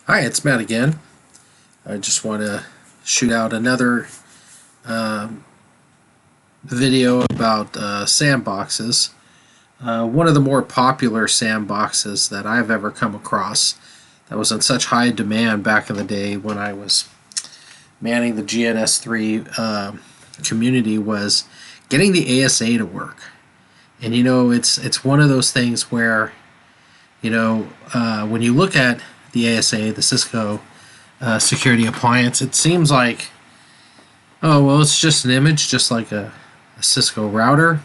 Hi, it's Matt again. I just want to shoot out another video about sandboxes. One of the more popular sandboxes that I've ever come across that was in such high demand back in the day when I was manning the Gns3 community was getting the ASA to work. And it's one of those things where when you look at the ASA, the Cisco security appliance, it seems like, oh, well, it's just an image, just like a Cisco router.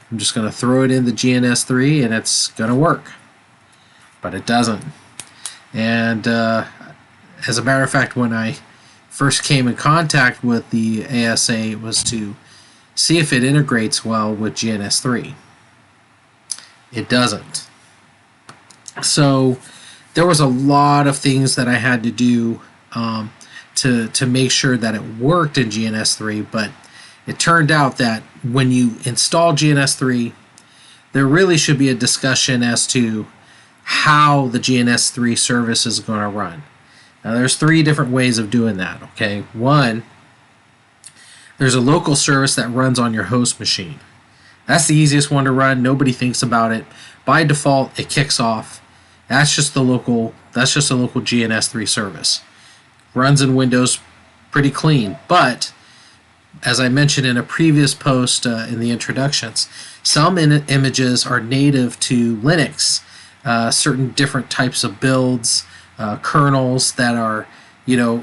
I'm just going to throw it in the Gns3 and it's going to work. But it doesn't. And as a matter of fact, when I first came in contact with the ASA, it was to see if it integrates well with Gns3. It doesn't. So there was a lot of things that I had to do to make sure that it worked in GNS3, but it turned out that when you install GNS3, there really should be a discussion as to how the GNS3 service is going to run. Now, there's three different ways of doing that, okay? One, there's a local service that runs on your host machine. That's the easiest one to run. Nobody thinks about it. By default, it kicks off. That's just a local GNS3 service. Runs in Windows pretty clean, but as I mentioned in a previous post in the introductions, some images are native to Linux, certain different types of builds, kernels that are,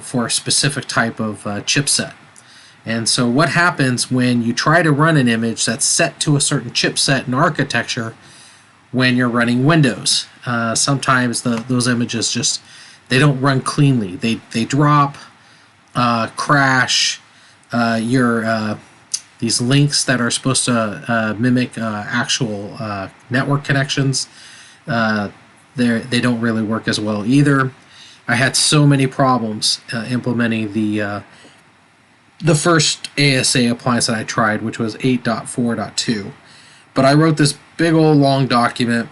for a specific type of chipset. And so what happens when you try to run an image that's set to a certain chipset and architecture when you're running Windows? Sometimes those images just, they don't run cleanly. They drop, crash. These links that are supposed to mimic actual network connections, they don't really work as well either. I had so many problems implementing the first ASA appliance that I tried, which was 8.4.2. But I wrote this big old long document,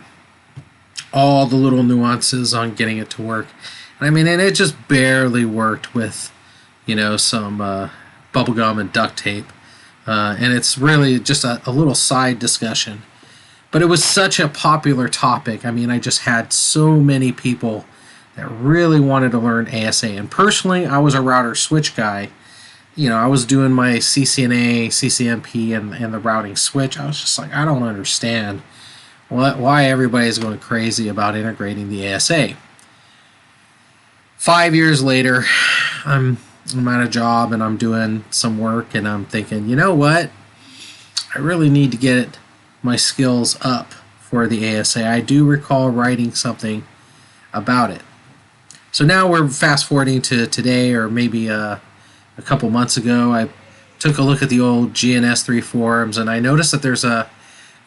all the little nuances on getting it to work. And it just barely worked with, some bubblegum and duct tape. And it's really just a little side discussion. But it was such a popular topic. I just had so many people that really wanted to learn ASA. And personally, I was a router switch guy. I was doing my CCNA, CCNP, and the routing switch. I was just like, I don't understand why everybody's going crazy about integrating the ASA. 5 years later, I'm at a job and I'm doing some work and I'm thinking, you know what? I really need to get my skills up for the ASA. I do recall writing something about it. So now we're fast forwarding to today, or maybe a couple months ago. I took a look at the old Gns3 forums and I noticed that there's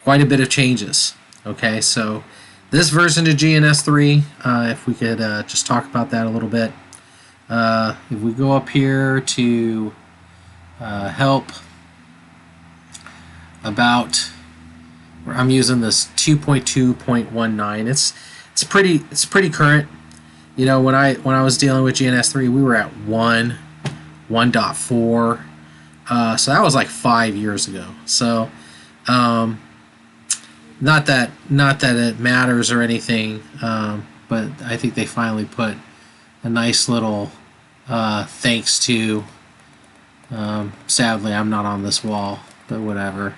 quite a bit of changes. Okay, so this version of Gns3, if we could just talk about that a little bit. If we go up here to help about, I'm using this 2.2.19. It's pretty current. When I was dealing with Gns3, we were at 1.4. So that was like 5 years ago. So not that it matters or anything, but I think they finally put a nice little thanks to. Sadly, I'm not on this wall, but whatever.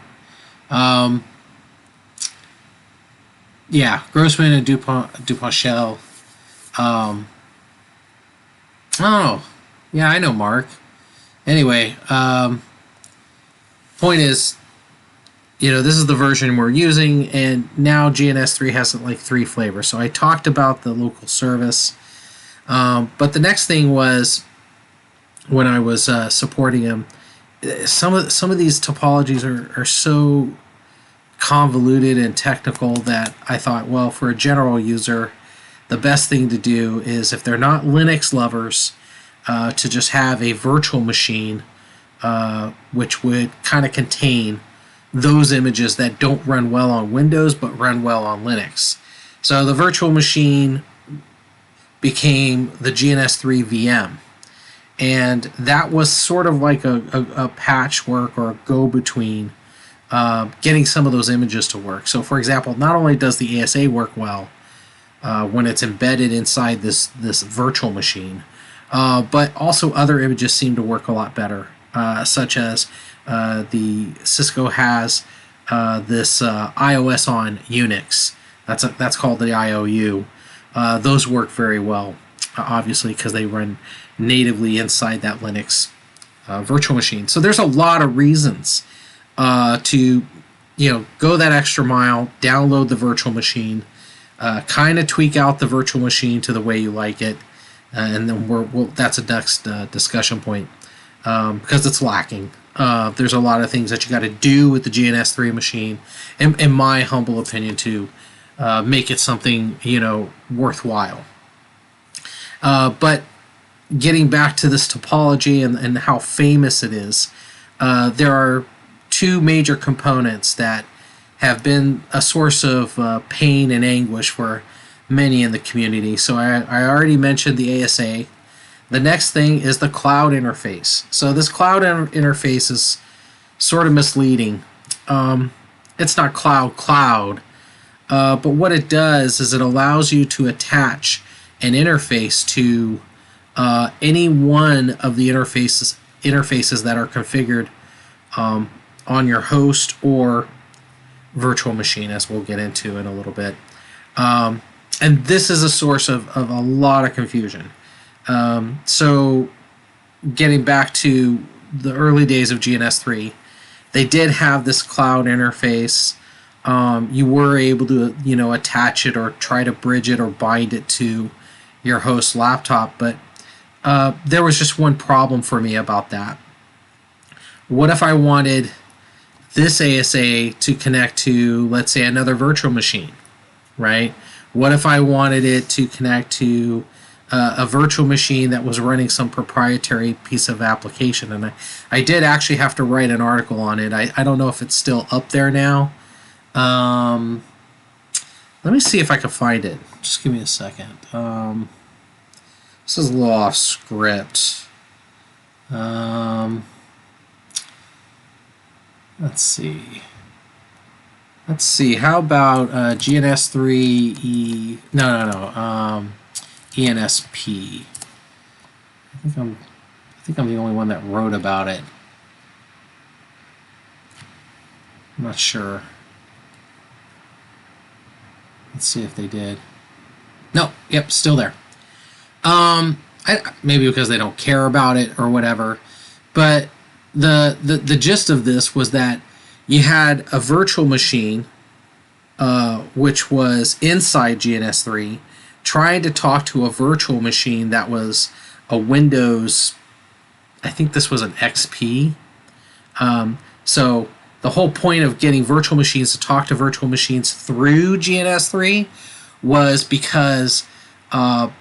Yeah, Grossman and Duponchel. Oh, yeah, I know Mark. Anyway, point is, this is the version we're using, and now GNS3 has like 3 flavors. So I talked about the local service, but the next thing was when I was supporting him, some of these topologies are so convoluted and technical that I thought, well, for a general user, the best thing to do is, if they're not Linux lovers, to just have a virtual machine which would kind of contain those images that don't run well on Windows but run well on Linux. So the virtual machine became the Gns3 Vm. And that was sort of like a patchwork or a go-between getting some of those images to work. So for example, not only does the ASA work well when it's embedded inside this virtual machine, but also other images seem to work a lot better, such as the Cisco has this iOS on Unix. That's called the IOU. Those work very well, obviously, because they run natively inside that Linux virtual machine. So there's a lot of reasons to go that extra mile, download the virtual machine, kind of tweak out the virtual machine to the way you like it, and then that's a next discussion point, because it's lacking. There's a lot of things that you got to do with the Gns3 machine, in my humble opinion, to make it something worthwhile. But getting back to this topology and how famous it is, there are two major components that have been a source of pain and anguish for many in the community. So I already mentioned the ASA. The next thing is the cloud interface. So this cloud interface is sort of misleading. It's not cloud, but what it does is it allows you to attach an interface to any one of the interfaces that are configured on your host or virtual machine, as we'll get into in a little bit. And this is a source of a lot of confusion. So getting back to the early days of Gns3, they did have this cloud interface. You were able to attach it or try to bridge it or bind it to your host laptop, but there was just one problem for me about that. What if I wanted this ASA to connect to, let's say, another virtual machine, right? What if I wanted it to connect to a virtual machine that was running some proprietary piece of application? And I did actually have to write an article on it. I don't know if it's still up there now. Let me see if I can find it. Just give me a second. This is a little off script. Let's see. How about Gns3 ENSP? I think I'm the only one that wrote about it. I'm not sure. Let's see if they did. No, yep, still there. Maybe because they don't care about it or whatever. But the gist of this was that you had a virtual machine, which was inside Gns3, trying to talk to a virtual machine that was a Windows, I think this was an XP. So the whole point of getting virtual machines to talk to virtual machines through Gns3 was because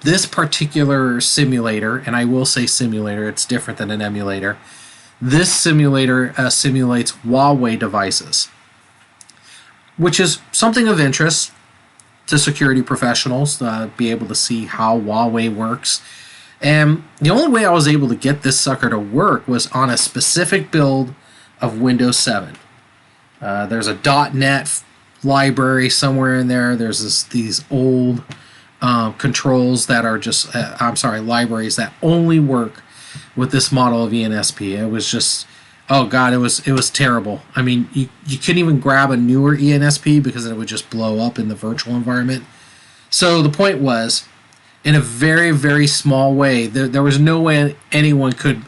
this particular simulator, and I will say simulator, it's different than an emulator. This simulator simulates Huawei devices, which is something of interest to security professionals, be able to see how Huawei works. And the only way I was able to get this sucker to work was on a specific build of Windows 7. There's a .NET library somewhere in there. There's these old controls that are just, libraries that only work with this model of ENSP. It was just, oh god, it was terrible. I mean, you couldn't even grab a newer ENSP because it would just blow up in the virtual environment. So the point was, in a very, very small way, there was no way anyone could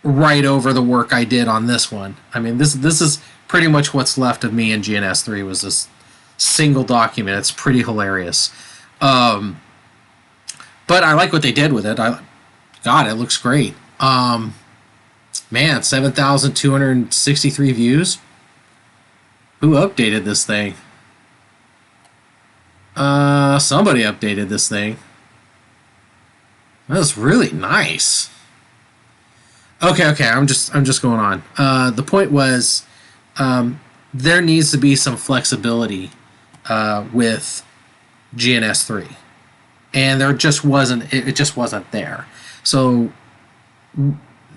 write over the work I did on this one. I mean, this is pretty much what's left of me in Gns3 was this single document. It's pretty hilarious. But I like what they did with it. God, it looks great. Man, 7,263 views. Who updated this thing? Somebody updated this thing. That's really nice. Okay, I'm just going on. The point was, there needs to be some flexibility with Gns3. and there just wasn't, it just wasn't there. So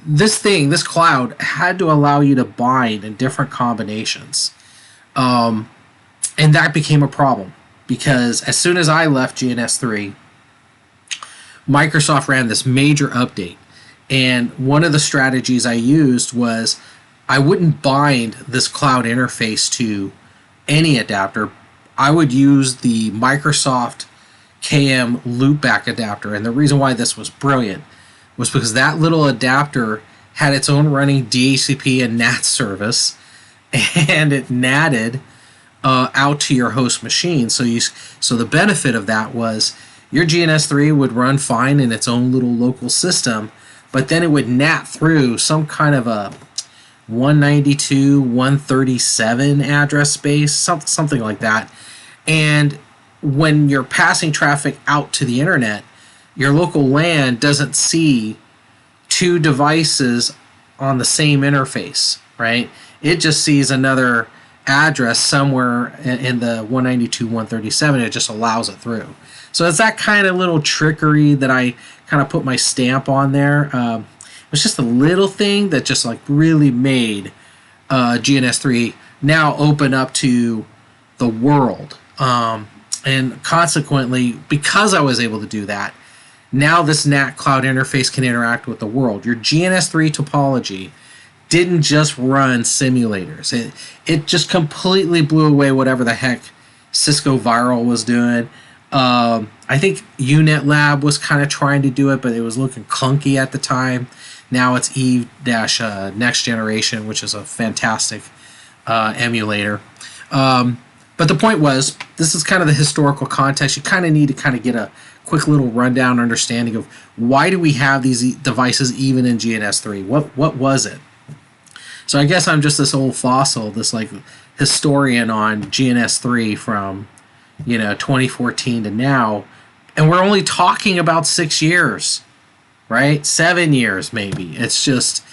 this cloud had to allow you to bind in different combinations. And that became a problem because as soon as I left GNS3, Microsoft ran this major update. And one of the strategies I used was I wouldn't bind this cloud interface to any adapter. I would use the Microsoft KM loopback adapter. And the reason why this was brilliant was because that little adapter had its own running DHCP and NAT service, and it NATed out to your host machine. So the benefit of that was your GNS3 would run fine in its own little local system, but then it would NAT through some kind of a 192.137 address space, something like that. And when you're passing traffic out to the internet, your local LAN doesn't see two devices on the same interface, right? It just sees another address somewhere in the 192.137. It just allows it through. So it's that kind of little trickery that I kind of put my stamp on there. It was just a little thing that just like really made GNS3 now open up to the world. And consequently, because I was able to do that, now this NAT cloud interface can interact with the world. Your GNS3 topology didn't just run simulators. It just completely blew away whatever the heck Cisco Viral was doing. I think UNet Lab was kind of trying to do it, but it was looking clunky at the time. Now it's Eve-Next Generation, which is a fantastic emulator. But the point was, this is kind of the historical context. You kind of need to kind of get a quick little rundown understanding of why do we have these devices even in GNS3? What was it? So I guess I'm just this old fossil, this like historian on GNS3 from 2014 to now, and we're only talking about 6 years, right? 7 years maybe. It's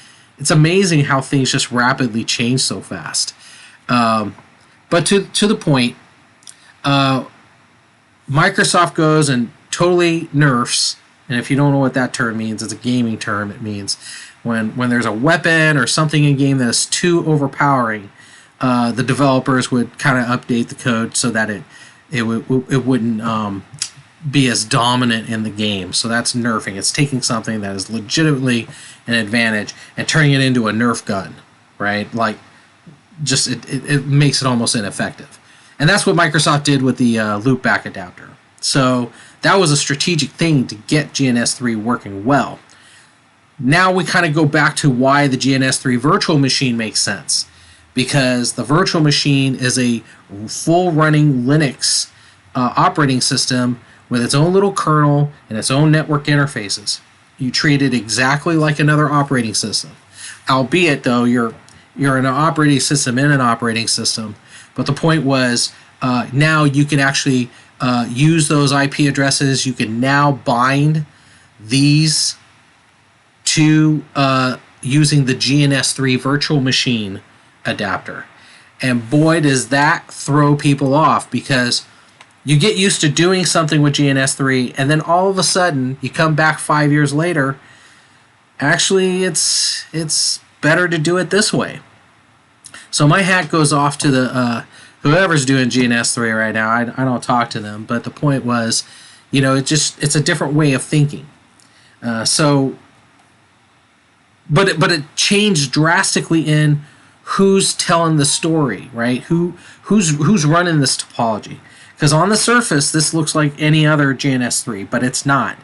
amazing how things just rapidly change so fast. But to the point, Microsoft goes and totally nerfs, and if you don't know what that term means, it's a gaming term. It means when there's a weapon or something in game that is too overpowering, the developers would kind of update the code so that it wouldn't be as dominant in the game. So that's nerfing. It's taking something that is legitimately an advantage and turning it into a Nerf gun, right? Like, just it makes it almost ineffective. And that's what Microsoft did with the loopback adapter. So that was a strategic thing to get GNS3 working well. Now we kind of go back to why the GNS3 virtual machine makes sense. Because the virtual machine is a full running Linux operating system with its own little kernel and its own network interfaces. You treat it exactly like another operating system. Albeit, though, you're an operating system in an operating system. But the point was, now you can actually use those IP addresses. You can now bind these to using the GNS3 virtual machine adapter. And boy, does that throw people off, because you get used to doing something with GNS3, and then all of a sudden you come back 5 years later. Actually, it's better to do it this way. So my hat goes off to the whoever's doing GNS3 right now. I don't talk to them, but the point was, it's a different way of thinking. But it changed drastically in who's telling the story, right? Who's running this topology? Because on the surface, this looks like any other GNS3, but it's not.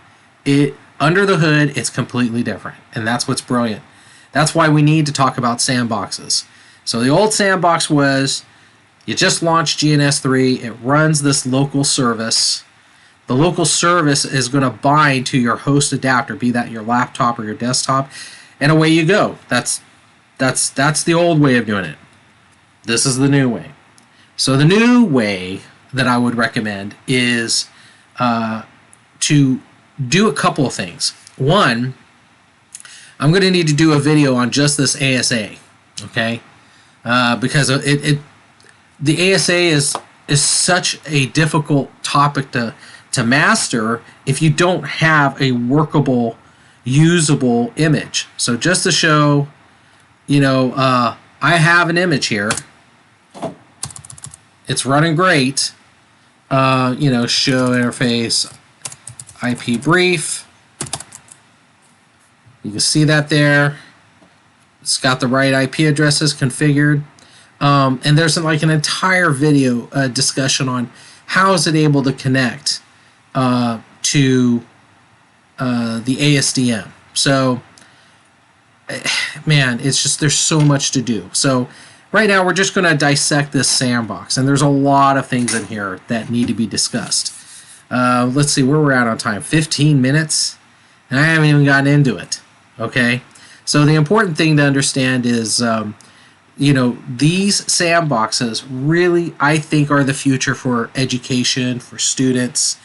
Under the hood, it's completely different, and that's what's brilliant. That's why we need to talk about sandboxes. So the old sandbox was, you just launched GNS3, it runs this local service. The local service is going to bind to your host adapter, be that your laptop or your desktop, and away you go. That's the old way of doing it. This is the new way. So the new way that I would recommend is to do a couple of things. One, I'm going to need to do a video on just this ASA, okay? Because the ASA is such a difficult topic to to master if you don't have a workable, usable image. So just to show, I have an image here. It's running great. Show interface, IP brief. You can see that there. It's got the right IP addresses configured. And there's like an entire video discussion on how is it able to connect to the ASDM. So, man, it's just, there's so much to do. So right now we're just going to dissect this sandbox, and there's a lot of things in here that need to be discussed. Let's see where we're at on time. 15 minutes, and I haven't even gotten into it. Okay, so the important thing to understand is, these sandboxes really, I think, are the future for education, for students,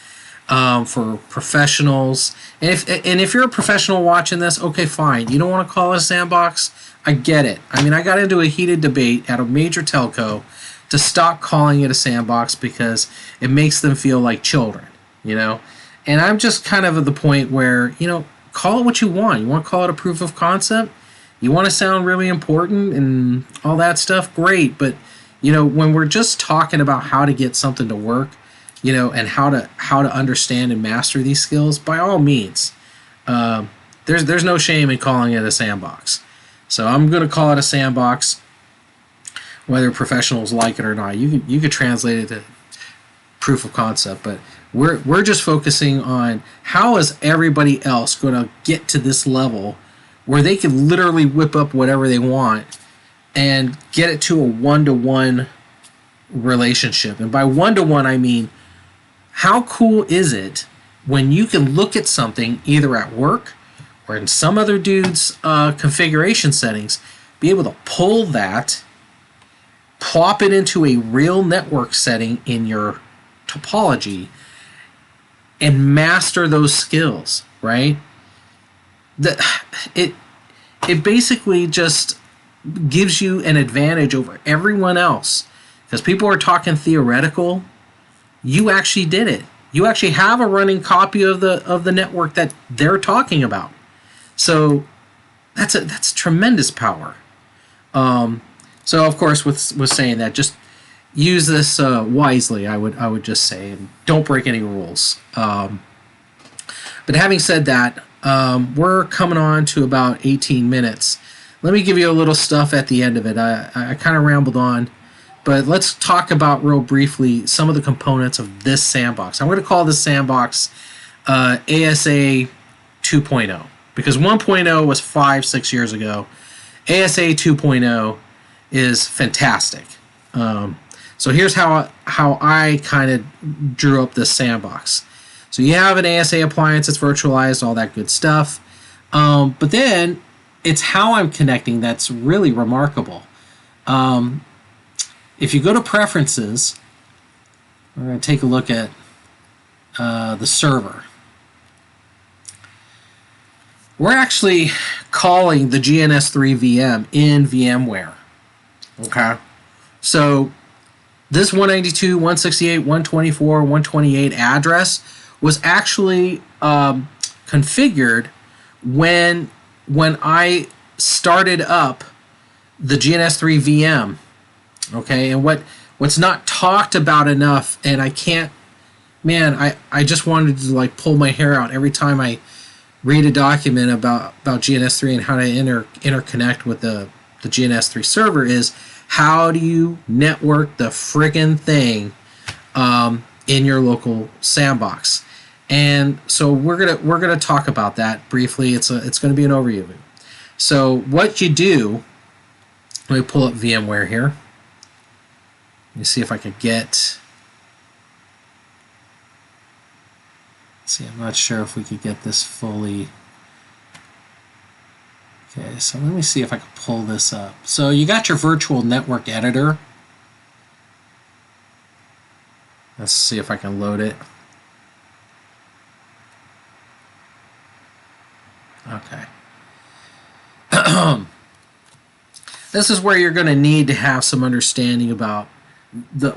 for professionals. And if you're a professional watching this, okay, fine. You don't want to call it a sandbox. I get it. I mean, I got into a heated debate at a major telco to stop calling it a sandbox because it makes them feel like children, And I'm just kind of at the point where, call it what you want. You want to call it a proof of concept? You want to sound really important and all that stuff? Great. But, when we're just talking about how to get something to work, and how to understand and master these skills, by all means, there's no shame in calling it a sandbox. So I'm going to call it a sandbox, whether professionals like it or not. You could translate it to proof of concept, but we're just focusing on how is everybody else going to get to this level where they can literally whip up whatever they want and get it to a one-to-one relationship. And by one-to-one, I mean, how cool is it when you can look at something either at work or in some other dude's configuration settings, be able to pull that, plop it into a real network setting in your topology, and master those skills, right? It basically just gives you an advantage over everyone else, because people are talking theoretical. You actually did it. You actually have a running copy of the network that they're talking about. So that's tremendous power. So of course, with saying that, just use this wisely. I would just say, and don't break any rules. But having said that, we're coming on to about 18 minutes. Let me give you a little stuff at the end of it. I kind of rambled on, but let's talk about real briefly some of the components of this sandbox. I'm going to call this sandbox ASA 2.0 because 1.0 was 5-6 years ago. ASA 2.0 is fantastic. So here's how I kind of drew up this sandbox. So you have an ASA appliance, it's virtualized, all that good stuff. But then it's how I'm connecting that's really remarkable. If you go to preferences, we're going to take a look at the server. We're actually calling the Gns3 Vm in VMware. Okay, so this 192, 168, 124, 128 address was actually configured when I started up the Gns3 Vm. Okay, and what's not talked about enough, and I can't, man, I just wanted to like pull my hair out every time I read a document about Gns3 and how to interconnect with the Gns3 server is how do you network the friggin' thing in your local sandbox. And so we're gonna talk about that briefly. It's gonna be an overview. So what you do, let me pull up VMware here. Let me see if I could get. See, I'm not sure if we could get this fully. Okay, so let me see if I can pull this up. So you got your virtual network editor. Let's see if I can load it. Okay. This is where you're going to need to have some understanding about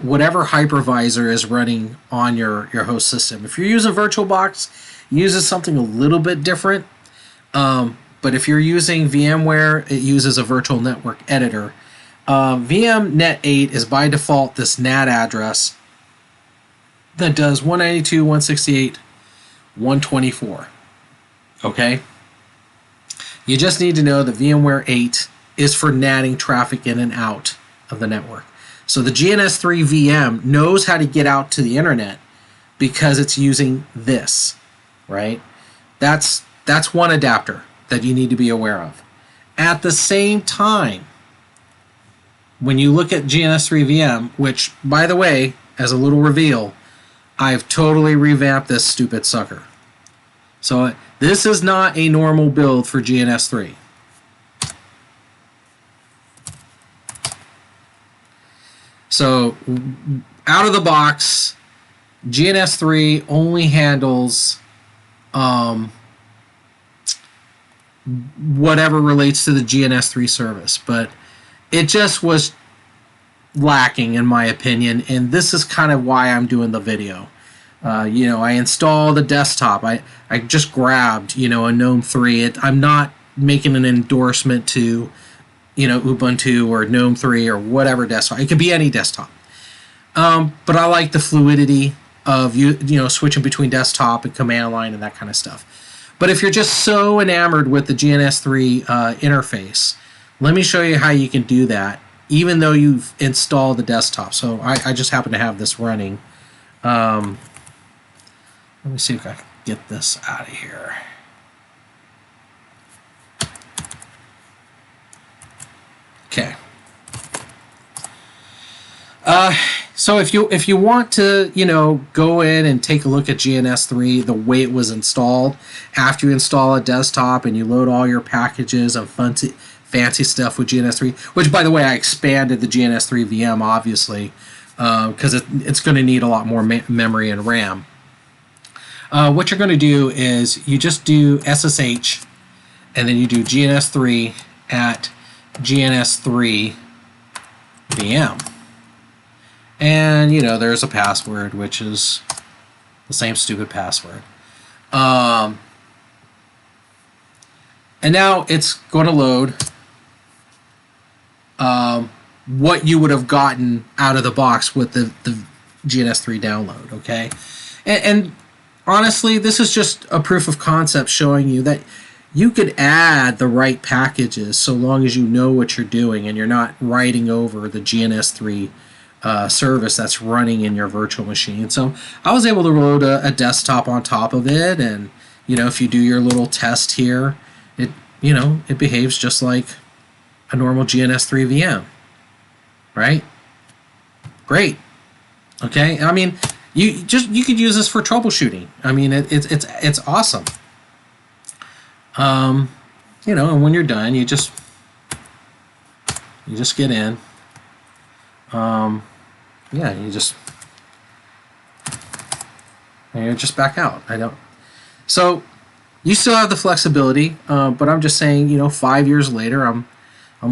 whatever hypervisor is running on your host system. If you're using VirtualBox, it uses something a little bit different. But if you're using VMware, it uses a virtual network editor. VMnet 8 is by default this NAT address that does 192.168.124. Okay? You just need to know that VMware 8 is for NATing traffic in and out of the network. So the Gns3 VM knows how to get out to the internet because it's using this, right? That's one adapter that you need to be aware of. At the same time, when you look at Gns3 VM, which, by the way, as a little reveal, I've totally revamped this stupid sucker. So this is not a normal build for Gns3. So out of the box, Gns3 only handles whatever relates to the Gns3 service, but it just was lacking in my opinion, and this is kind of why I'm doing the video. I installed the desktop. I just grabbed, a GNOME 3. I'm not making an endorsement to, Ubuntu or GNOME 3 or whatever desktop. It could be any desktop. But I like the fluidity of switching between desktop and command line and that kind of stuff. But if you're just so enamored with the Gns3 interface, let me show you how you can do that, even though you've installed the desktop. So I just happen to have this running. Let me see if I can get this out of here. Okay. So if you want to, go in and take a look at Gns3, the way it was installed, after you install a desktop and you load all your packages and fancy stuff with Gns3, which, by the way, I expanded the Gns3 VM, obviously, because it's going to need a lot more memory and RAM. What you're going to do is you just do SSH, and then you do Gns3 at Gns3 VM. And, there's a password, which is the same stupid password. And now it's going to load what you would have gotten out of the box with the Gns3 download, okay? And honestly, this is just a proof of concept showing you that you could add the right packages so long as you know what you're doing and you're not writing over the Gns3 service that's running in your virtual machine. So I was able to load a desktop on top of it, and if you do your little test here, it behaves just like a normal Gns3 VM, right? Great. Okay, I mean, you could use this for troubleshooting. I mean, it's awesome. And when you're done, you just get in. You just back out. So you still have the flexibility, but I'm just saying, 5 years later, I'm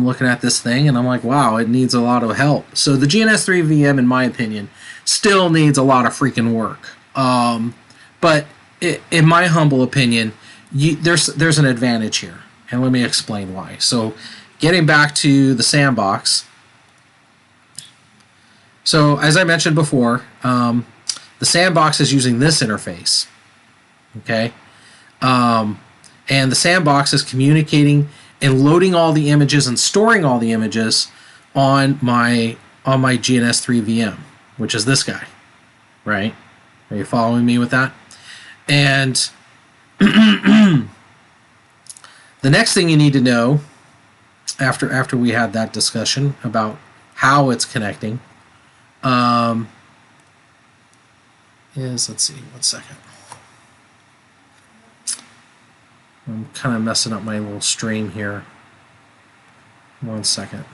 looking at this thing and I'm like, wow, it needs a lot of help. So the Gns3 VM, in my opinion, still needs a lot of freaking work. But in my humble opinion, there's an advantage here, and let me explain why. So getting back to the Sandbox. So as I mentioned before, the Sandbox is using this interface, okay? And the Sandbox is communicating and loading all the images and storing all the images on my Gns3 VM, which is this guy, right? Are you following me with that? And the next thing you need to know after we had that discussion about how it's connecting is, let's see, 1 second. I'm kind of messing up my little stream here. 1 second.